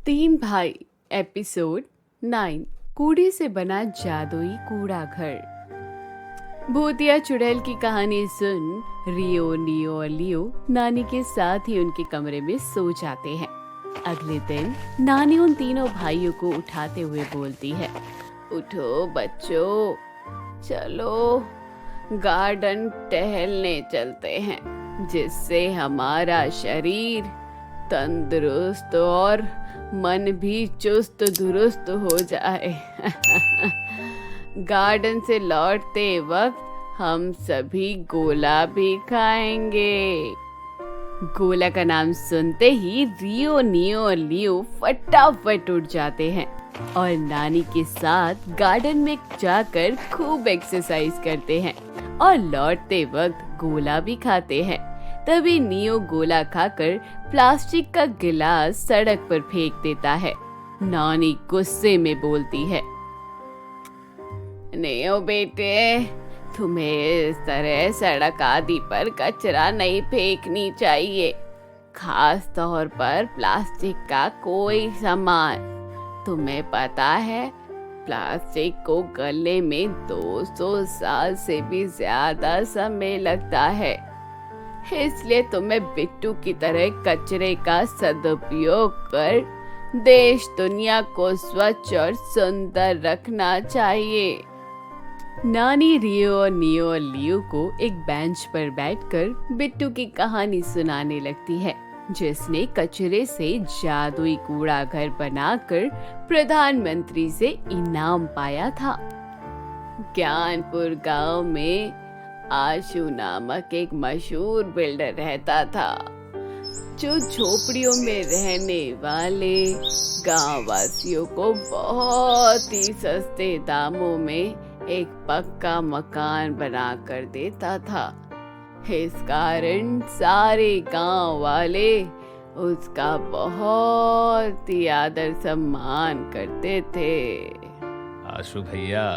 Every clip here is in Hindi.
तीन भाई एपिसोड 9। कूड़े से बना जादुई कूड़ा घर। भूतिया चुड़ैल की कहानी सुन रियो, नियो और लियो नानी के साथ ही उनके कमरे में सो जाते हैं। अगले दिन नानी उन तीनों भाइयों को उठाते हुए बोलती है, उठो बच्चों, चलो गार्डन टहलने चलते हैं, जिससे हमारा शरीर तंदुरुस्त और मन भी चुस्त दुरुस्त हो जाए। गार्डन से लौटते वक्त हम सभी गोला भी खाएंगे। गोला का नाम सुनते ही रियो, नियो और लियो फटाफट उठ जाते हैं और नानी के साथ गार्डन में जाकर खूब एक्सरसाइज करते हैं और लौटते वक्त गोला भी खाते हैं। तभी नियो गोला खाकर प्लास्टिक का गिलास सड़क पर फेंक देता है। नानी गुस्से में बोलती है, नियो बेटे, तुम्हें इस तरह सड़क आदि पर कचरा नहीं फेंकनी चाहिए, खास तौर पर प्लास्टिक का कोई सामान। तुम्हें पता है, प्लास्टिक को गलने में 200 साल से भी ज्यादा समय लगता है, इसलिए तुम्हें बिट्टू की तरह कचरे का सदुपयोग कर देश दुनिया को स्वच्छ और सुंदर रखना चाहिए। नानी रियो और नियो और लियो को एक बेंच पर बैठकर बिट्टू की कहानी सुनाने लगती है, जिसने कचरे से जादुई कूड़ा घर बनाकर प्रधानमंत्री से इनाम पाया था। ज्ञानपुर गांव में आशु नामक एक मशहूर बिल्डर रहता था, जो झोपड़ियों में रहने वाले गांव वासियों को बहुत ही सस्ते दामों में एक पक्का मकान बना कर देता था। इस कारण सारे गांव वाले उसका बहुत ही आदर सम्मान करते थे। आशु भैया,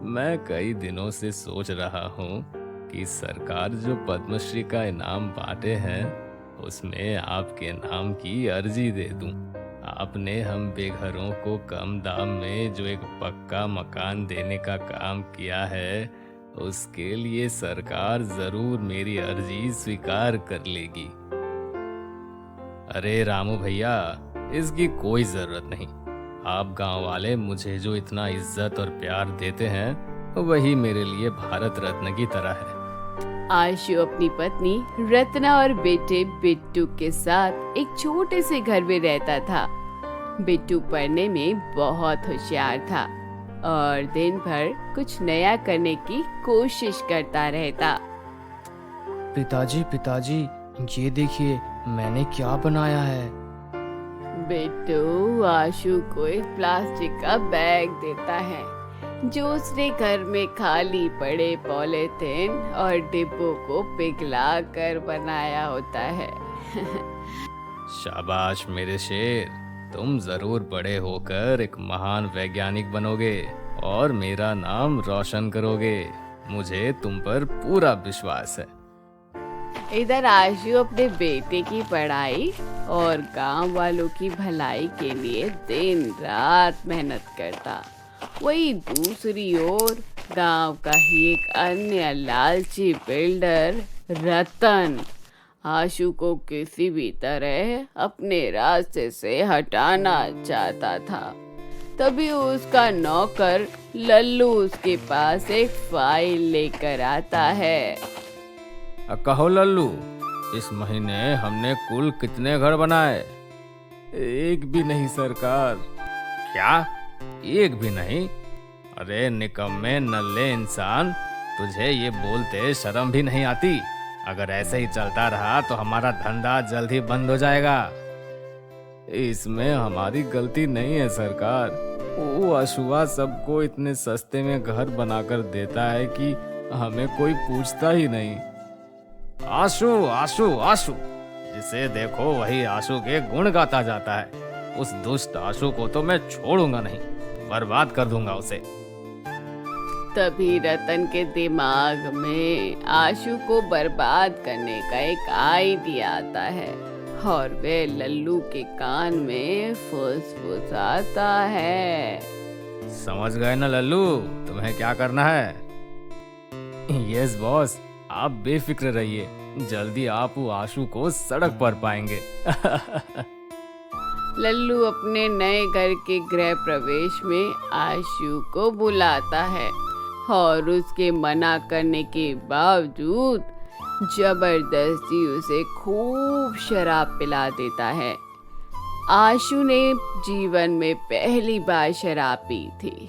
मैं कई दिनों से सोच रहा हूँ कि सरकार जो पद्मश्री का इनाम बांटे हैं, उसमें आपके नाम की अर्जी दे दूं। आपने हम बेघरों को कम दाम में जो एक पक्का मकान देने का काम किया है, उसके लिए सरकार जरूर मेरी अर्जी स्वीकार कर लेगी। अरे रामू भैया, इसकी कोई जरूरत नहीं। आप गांव वाले मुझे जो इतना इज्जत और प्यार देते हैं, वही मेरे लिए भारत रत्न की तरह है। आशु अपनी पत्नी रत्ना और बेटे बिट्टू के साथ एक छोटे से घर में रहता था। बिट्टू पढ़ने में बहुत होशियार था और दिन भर कुछ नया करने की कोशिश करता रहता। पिताजी पिताजी, ये देखिए मैंने क्या बनाया है। बिट्टू आशु को एक प्लास्टिक का बैग देता है, जो उसने घर में खाली पड़े पॉलीथिन और डिब्बों को पिघला कर बनाया होता है। शाबाश मेरे शेर, तुम जरूर बड़े होकर एक महान वैज्ञानिक बनोगे और मेरा नाम रोशन करोगे। मुझे तुम पर पूरा विश्वास है। इधर आशु अपने बेटे की पढ़ाई और गांव वालों की भलाई के लिए दिन रात मेहनत करता। वही दूसरी ओर गांव का ही एक अन्य लालची बिल्डर रतन आशु को किसी भी तरह अपने रास्ते से हटाना चाहता था। तभी उसका नौकर लल्लू उसके पास एक फाइल लेकर आता है। कहो लल्लू, इस महीने हमने कुल कितने घर बनाए? एक भी नहीं सरकार। क्या? एक भी नहीं? अरे निकम्मे नल्ले इंसान, तुझे ये बोलते शर्म भी नहीं आती? अगर ऐसे ही चलता रहा तो हमारा धंधा जल्द ही बंद हो जाएगा। इसमें हमारी गलती नहीं है सरकार। वो अशुआ सबको इतने सस्ते में घर बनाकर देता है कि हमें कोई पूछता ही नहीं। आशु आशु आशु, जिसे देखो वही आशु के गुण गाता जाता है। उस दुष्ट आशु को तो मैं छोड़ूंगा नहीं, बर्बाद कर दूंगा उसे। तभी रतन के दिमाग में आशु को बर्बाद करने का एक आइडिया आता है। और वे लल्लू के कान में फुसफुसाता है। समझ गए ना लल्लू, तुम्हें क्या करना है? यस बॉस, आप बेफिक्र रहिए, जल्दी आप वो आशु को सड़क पर पाएंगे। लल्लू अपने नए घर के गृह प्रवेश में आशु को बुलाता है और उसके मना करने के बावजूद जबरदस्ती उसे खूब शराब पिला देता है। आशु ने जीवन में पहली बार शराब पी थी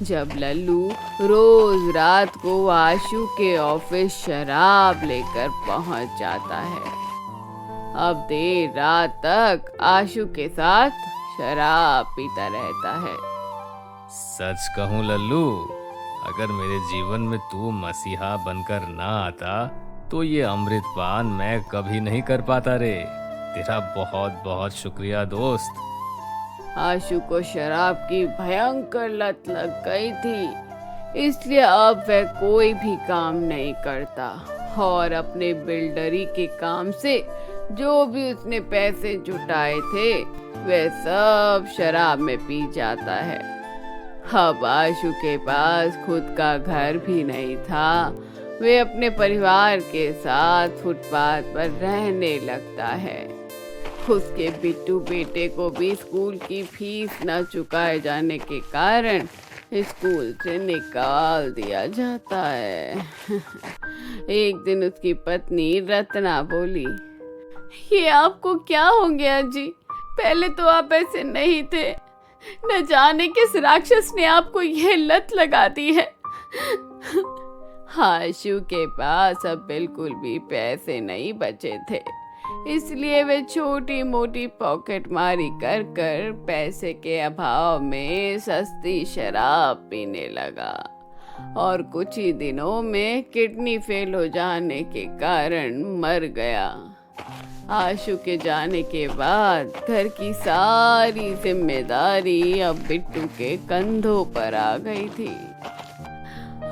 जब लल्लू रोज रात को आशु के ऑफिस शराब लेकर पहुंच जाता है। अब देर रात तक आशु के साथ शराब पीता रहता है। सच कहूं लल्लू, अगर मेरे जीवन में तू मसीहा बनकर ना आता तो ये अमृतपान मैं कभी नहीं कर पाता रे। तेरा बहुत बहुत शुक्रिया दोस्त। आशु को शराब की भयंकर लत लग गई थी, इसलिए अब वह कोई भी काम नहीं करता और अपने बिल्डरी के काम से जो भी उसने पैसे जुटाए थे वह सब शराब में पी जाता है। अब आशु के पास खुद का घर भी नहीं था। वे अपने परिवार के साथ फुटपाथ पर रहने लगता है। उसके बिट्टू बेटे को भी स्कूल की फीस न चुकाए जाने के कारण स्कूल से निकाल दिया जाता है। एक दिन उसकी पत्नी रत्ना बोली, ये आपको क्या हो गया जी? पहले तो आप ऐसे नहीं थे। न जाने किस राक्षस ने आपको यह लत लगा दी है। आशु के पास अब बिल्कुल भी पैसे नहीं बचे थे, इसलिए वे छोटी मोटी पॉकेट मारी कर कर पैसे के अभाव में सस्ती शराब पीने लगा और कुछ ही दिनों में किडनी फेल हो जाने के कारण मर गया। आशु के जाने के बाद घर की सारी जिम्मेदारी अब बिट्टू के कंधों पर आ गई थी।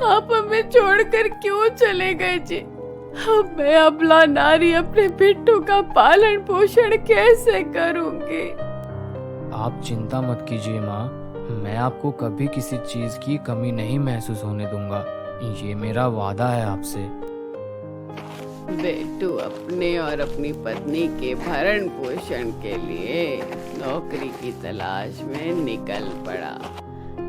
आप हमें छोड़कर क्यों चले गए जी? अब मैं अबला नारी अपने बिट्टू का पालन पोषण कैसे करूंगी? आप चिंता मत कीजिए माँ, मैं आपको कभी किसी चीज की कमी नहीं महसूस होने दूंगा। ये मेरा वादा है आपसे। बिट्टू अपने और अपनी पत्नी के भरण पोषण के लिए नौकरी की तलाश में निकल पड़ा,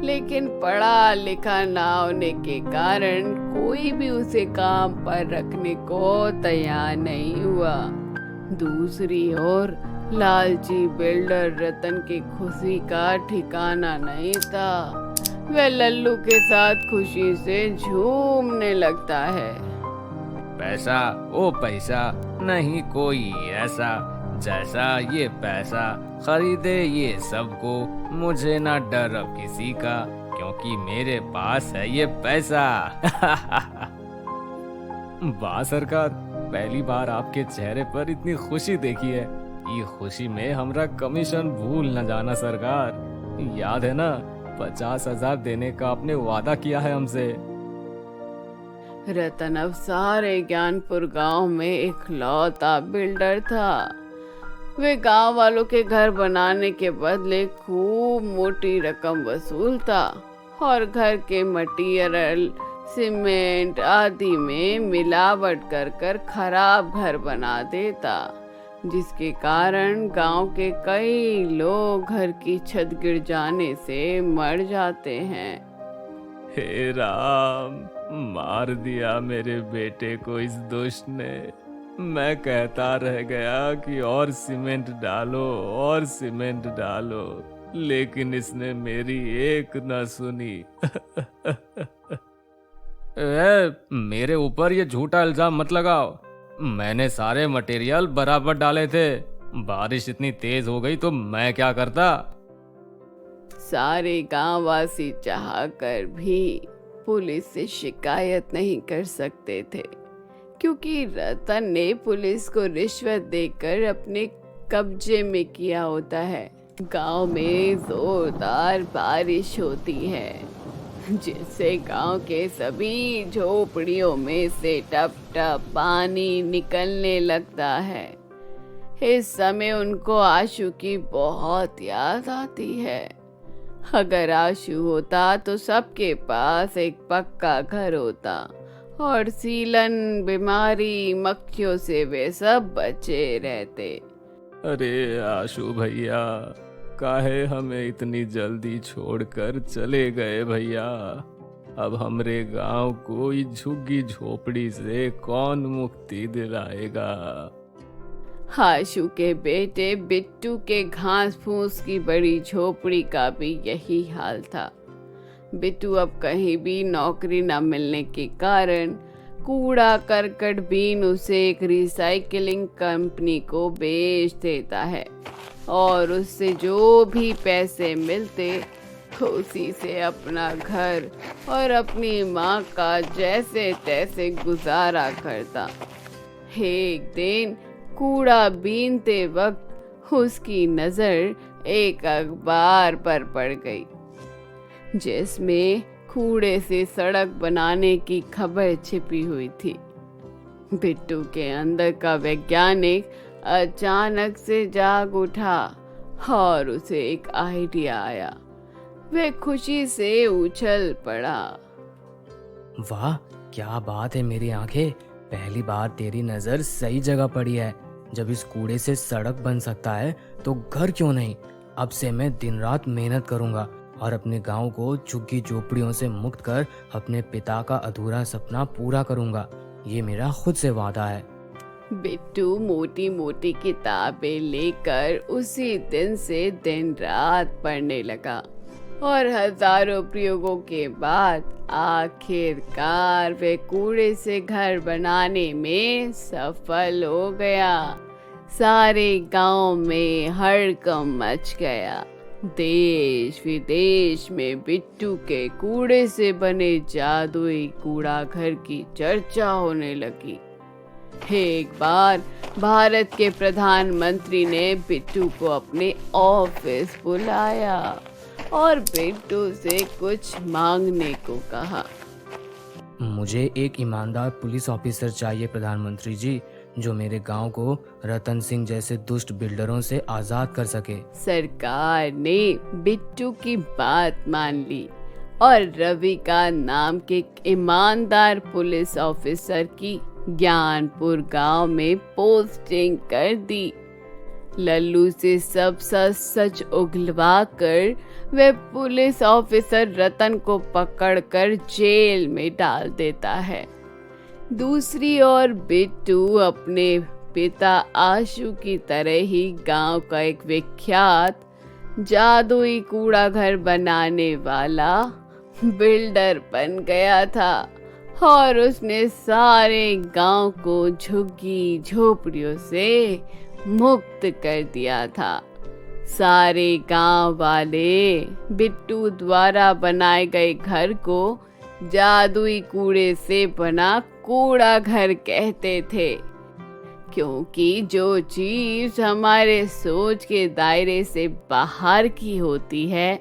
लेकिन पढ़ा लिखा ना होने के कारण कोई भी उसे काम पर रखने को तैयार नहीं हुआ। दूसरी ओर लालची बिल्डर रतन की खुशी का ठिकाना नहीं था। वह लल्लू के साथ खुशी से झूमने लगता है। पैसा ओ पैसा, नहीं कोई ऐसा जैसा ये पैसा, खरीदे ये सबको, मुझे ना डर अब किसी का, क्योंकि मेरे पास है ये पैसा। वाह सरकार, पहली बार आपके चेहरे पर इतनी खुशी देखी है। ये खुशी में हमरा कमीशन भूल न जाना सरकार। याद है ना 50,000 देने का आपने वादा किया है हमसे। रतन अब सारे ज्ञानपुर गांव में इकलौता बिल्डर था। वे गांव वालों के घर बनाने के बदले खूब मोटी रकम वसूलता और घर के मटीरियल, सीमेंट आदि में मिलावट कर कर खराब घर बना देता, जिसके कारण गांव के कई लोग घर की छत गिर जाने से मर जाते हैं। हे राम, मार दिया मेरे बेटे को इस दुष्ट ने। मैं कहता रह गया कि और सीमेंट डालो और सीमेंट डालो, लेकिन इसने मेरी एक न सुनी। मेरे ऊपर ये झूठा इल्जाम मत लगाओ। मैंने सारे मटेरियल बराबर डाले थे। बारिश इतनी तेज हो गई तो मैं क्या करता। सारे गांव वासी चाहकर भी पुलिस से शिकायत नहीं कर सकते थे, क्योंकि रतन ने पुलिस को रिश्वत देकर अपने कब्जे में किया होता है। गांव में जोरदार बारिश होती है, जिससे गांव के सभी झोपड़ियों में से टप टप पानी निकलने लगता है। इस समय उनको आशु की बहुत याद आती है। अगर आशु होता तो सबके पास एक पक्का घर होता और सीलन, बीमारी, मक्खियों से वे सब बचे रहते। अरे आशु भैया, काहे हमें इतनी जल्दी छोड़कर चले गए भैया। अब हमरे गांव को इस झुग्गी झोपड़ी से कौन मुक्ति दिलाएगा। आशु के बेटे बिट्टू के घास फूस की बड़ी झोपड़ी का भी यही हाल था। बिट्टू अब कहीं भी नौकरी न मिलने के कारण कूड़ा करकट बीन उसे एक रिसाइकलिंग कंपनी को बेच देता है और उससे जो भी पैसे मिलते उसी से अपना घर और अपनी माँ का जैसे तैसे गुजारा करता। एक दिन कूड़ा बीनते वक्त उसकी नजर एक अखबार पर पड़ गई जिसमें कूड़े से सड़क बनाने की खबर छिपी हुई थी। बिट्टू के अंदर का वैज्ञानिक अचानक से जाग उठा और उसे एक आइडिया आया। वह खुशी से उछल पड़ा। वाह, क्या बात है मेरी आंखें, पहली बार तेरी नजर सही जगह पड़ी है। जब इस कूड़े से सड़क बन सकता है तो घर क्यों नहीं। अब से मैं दिन रात मेहनत करूंगा और अपने गांव को झुग्गी झोपड़ियों से मुक्त कर अपने पिता का अधूरा सपना पूरा करूंगा। ये मेरा खुद से वादा है। बिट्टू मोटी मोटी किताबें लेकर उसी दिन से दिन रात पढ़ने लगा और हजारों प्रयोगों के बाद आखिरकार वे कूड़े से घर बनाने में सफल हो गया। सारे गांव में हड़कंप मच गया। देश विदेश में बिट्टू के कूड़े से बने जादुई कूड़ा घर की चर्चा होने लगी। एक बार भारत के प्रधानमंत्री ने बिट्टू को अपने ऑफिस बुलाया और बिट्टू से कुछ मांगने को कहा। मुझे एक ईमानदार पुलिस ऑफिसर चाहिए प्रधानमंत्री जी, जो मेरे गांव को रतन सिंह जैसे दुष्ट बिल्डरों से आजाद कर सके। सरकार ने बिट्टू की बात मान ली और रवि का नाम के एक ईमानदार पुलिस ऑफिसर की ज्ञानपुर गांव में पोस्टिंग कर दी। लल्लू से सब सच उगलवा कर वह पुलिस ऑफिसर रतन को पकड़कर जेल में डाल देता है। दूसरी ओर बिट्टू अपने पिता आशु की तरह ही गांव का एक विख्यात जादुई कूड़ा घर बनाने वाला बिल्डर बन गया था और उसने सारे गांव को झुग्गी झोपड़ियों से मुक्त कर दिया था। सारे गांव वाले बिट्टू द्वारा बनाए गए घर को जादुई कूड़े से बना कूड़ा घर कहते थे, क्योंकि जो चीज हमारे सोच के दायरे से बाहर की होती है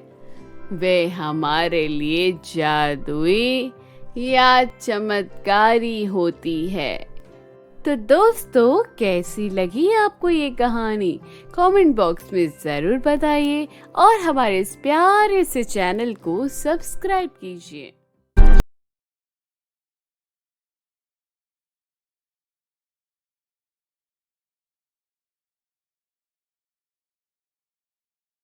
वे हमारे लिए जादुई या चमत्कारी होती है। तो दोस्तों, कैसी लगी आपको ये कहानी? कमेंट बॉक्स में जरूर बताइए और हमारे इस प्यारे से चैनल को सब्सक्राइब कीजिए।